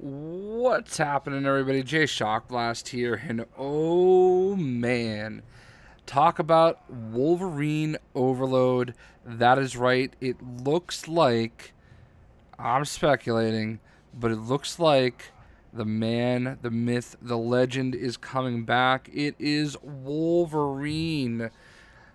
What's happening, everybody? JayShockblast here, and oh man, talk about Wolverine overload. That is right. It looks like, I'm speculating, but it looks like the man, the myth, the legend is coming back. It is Wolverine.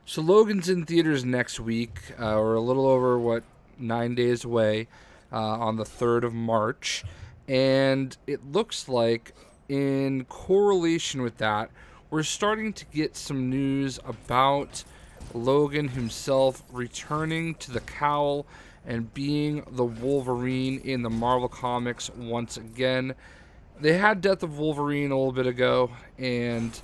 So Logan's in theaters next week, or a little over, 9 days away, on the 3rd of March. And it looks like, in correlation with that, we're starting to get some news about Logan himself returning to the cowl and being the Wolverine in the Marvel Comics once again. They had Death of Wolverine a little bit ago, and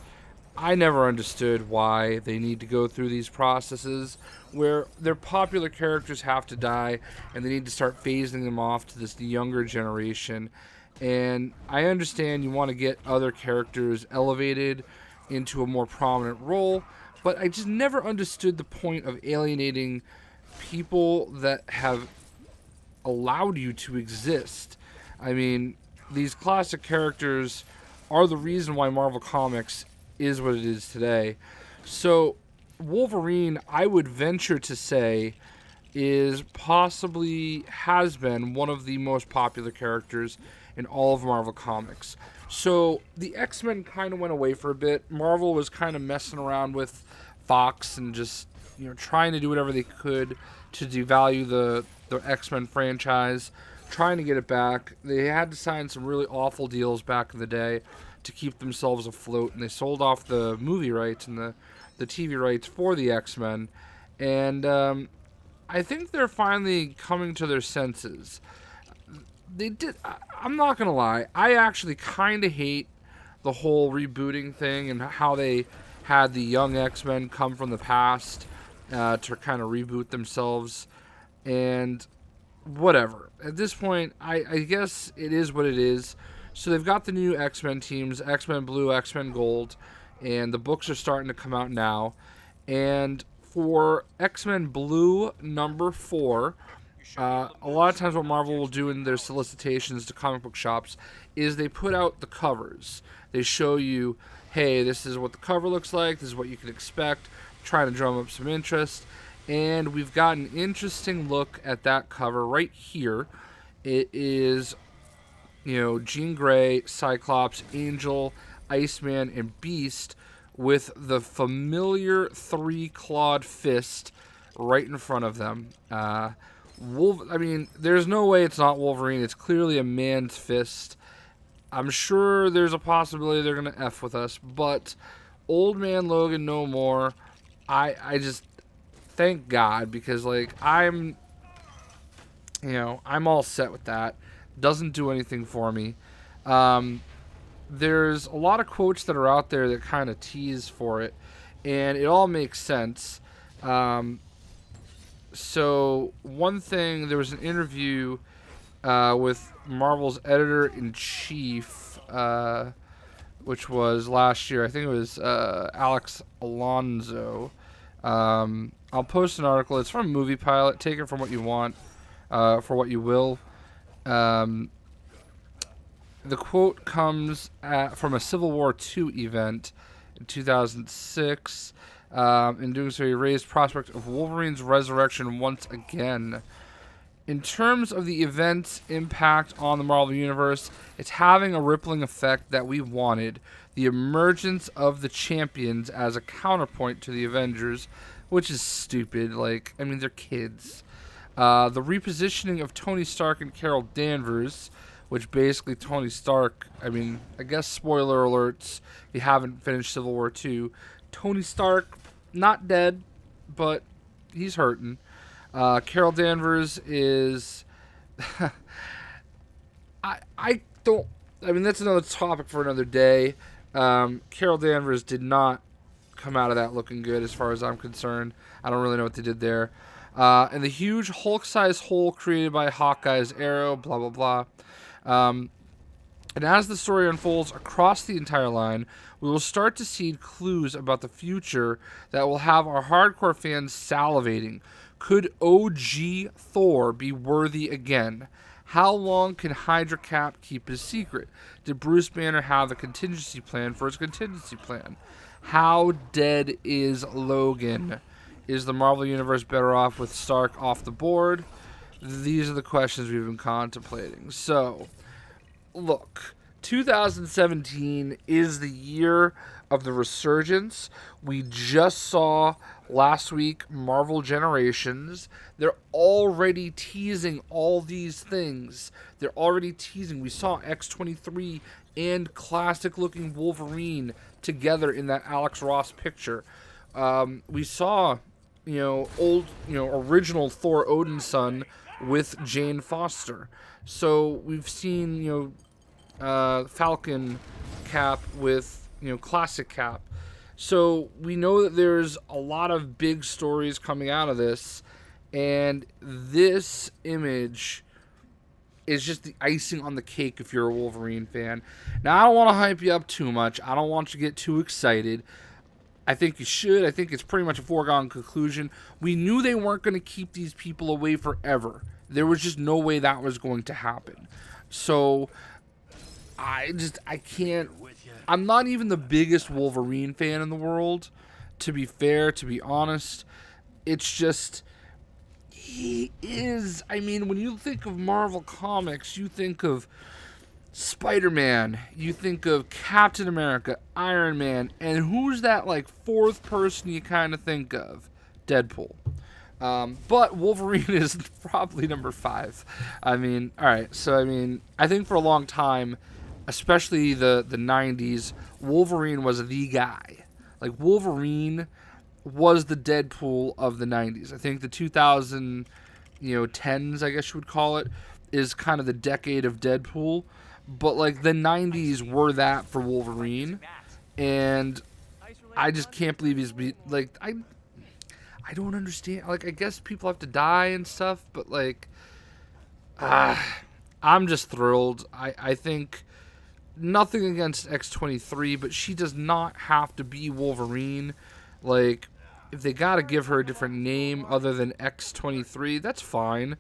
I never understood why they need to go through these processes where their popular characters have to die and they need to start phasing them off to this younger generation. And I understand you want to get other characters elevated into a more prominent role, but I just never understood the point of alienating people that have allowed you to exist. I mean, these classic characters are the reason why Marvel Comics is what it is today. So Wolverine, I would venture to say, is possibly has been one of the most popular characters in all of Marvel Comics. So the X-Men kind of went away for a bit. Marvel was kind of messing around with Fox and just trying to do whatever they could to devalue the X-Men franchise, trying to get it back. They had to sign some really awful deals back in the day to keep themselves afloat, and they sold off the movie rights and the TV rights for the X-Men. And I think they're finally coming to their senses. They did. I'm not gonna lie. I actually kind of hate the whole rebooting thing and how they had the young X-Men come from the past to kind of reboot themselves. And whatever. At this point, I guess it is what it is. So they've got the new X-Men teams, X-Men Blue, X-Men Gold, and the books are starting to come out now. And for X-Men Blue number 4, a lot of times what Marvel will do in their solicitations to comic book shops is they put out the covers. They show you, hey, this is what the cover looks like, this is what you can expect, trying to drum up some interest. And we've got an interesting look at that cover right here. It is, Jean Grey, Cyclops, Angel, Iceman, and Beast with the familiar three-clawed fist right in front of them. There's no way it's not Wolverine. It's clearly a man's fist. I'm sure there's a possibility they're going to F with us, but Old Man Logan no more. I just thank God, because I'm all set with that. Doesn't do anything for me. There's a lot of quotes that are out there that kind of tease for it, and it all makes sense. So one thing, there was an interview with Marvel's editor-in-chief, which was last year. I think it was Alex Alonso. I'll post an article. It's from Movie Pilot. Take it from what you want, for what you will. The quote comes from a Civil War II event in 2006. In doing so, he raised prospect of Wolverine's resurrection once again. In terms of the event's impact on the Marvel Universe, it's having a rippling effect that we wanted. The emergence of the champions as a counterpoint to the Avengers, which is stupid. They're kids. The repositioning of Tony Stark and Carol Danvers, which basically Tony Stark, I guess spoiler alerts, if you haven't finished Civil War II, Tony Stark, not dead, but he's hurting. Carol Danvers is... I don't... that's another topic for another day. Carol Danvers did not come out of that looking good as far as I'm concerned. I don't really know what they did there. And the huge Hulk-sized hole created by Hawkeye's arrow, blah, blah, blah. And as the story unfolds across the entire line, we will start to see clues about the future that will have our hardcore fans salivating. Could OG Thor be worthy again? How long can Hydra Cap keep his secret? Did Bruce Banner have a contingency plan for his contingency plan? How dead is Logan? Is the Marvel Universe better off with Stark off the board? These are the questions we've been contemplating. So, look, 2017 is the year of the resurgence. We just saw last week Marvel Generations. They're already teasing all these things. They're already teasing. We saw X-23 and classic-looking Wolverine together in that Alex Ross picture. We saw, original Thor Odin's son with Jane Foster. So we've seen, Falcon Cap with, classic Cap. So we know that there's a lot of big stories coming out of this, and this image is just the icing on the cake if you're a Wolverine fan. Now, I don't want to hype you up too much. I don't want you to get too excited. I think you should. I think it's pretty much a foregone conclusion. We knew they weren't going to keep these people away forever. There was just no way that was going to happen. So, I can't. I'm not even the biggest Wolverine fan in the world, to be fair, to be honest. It's just, he is. I mean, when you think of Marvel Comics, you think of Spider-Man, you think of Captain America, Iron Man, and who's that, like, fourth person you kind of think of? Deadpool. But Wolverine is probably number 5. I mean, alright, so, I mean, I think for a long time, especially the 90s, Wolverine was the guy. Like, Wolverine was the Deadpool of the 90s. I think the 2010s, I guess you would call it, is kind of the decade of Deadpool. But, like, the 90s were that for Wolverine. And I just can't believe he's... I don't understand. Like, I guess people have to die and stuff. But, like... I'm just thrilled. I think... Nothing against X-23, but she does not have to be Wolverine. Like, if they gotta give her a different name other than X-23, that's fine.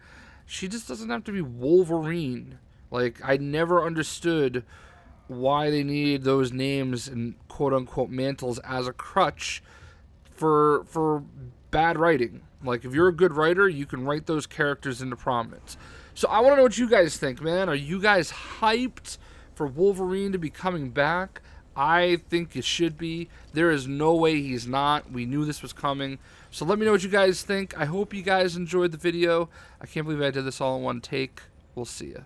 She just doesn't have to be Wolverine. Like, I never understood why they needed those names and quote-unquote mantles as a crutch for bad writing. Like, if you're a good writer, you can write those characters into prominence. So I want to know what you guys think, man. Are you guys hyped for Wolverine to be coming back? I think it should be. There is no way he's not. We knew this was coming. So let me know what you guys think. I hope you guys enjoyed the video. I can't believe I did this all in one take. We'll see ya.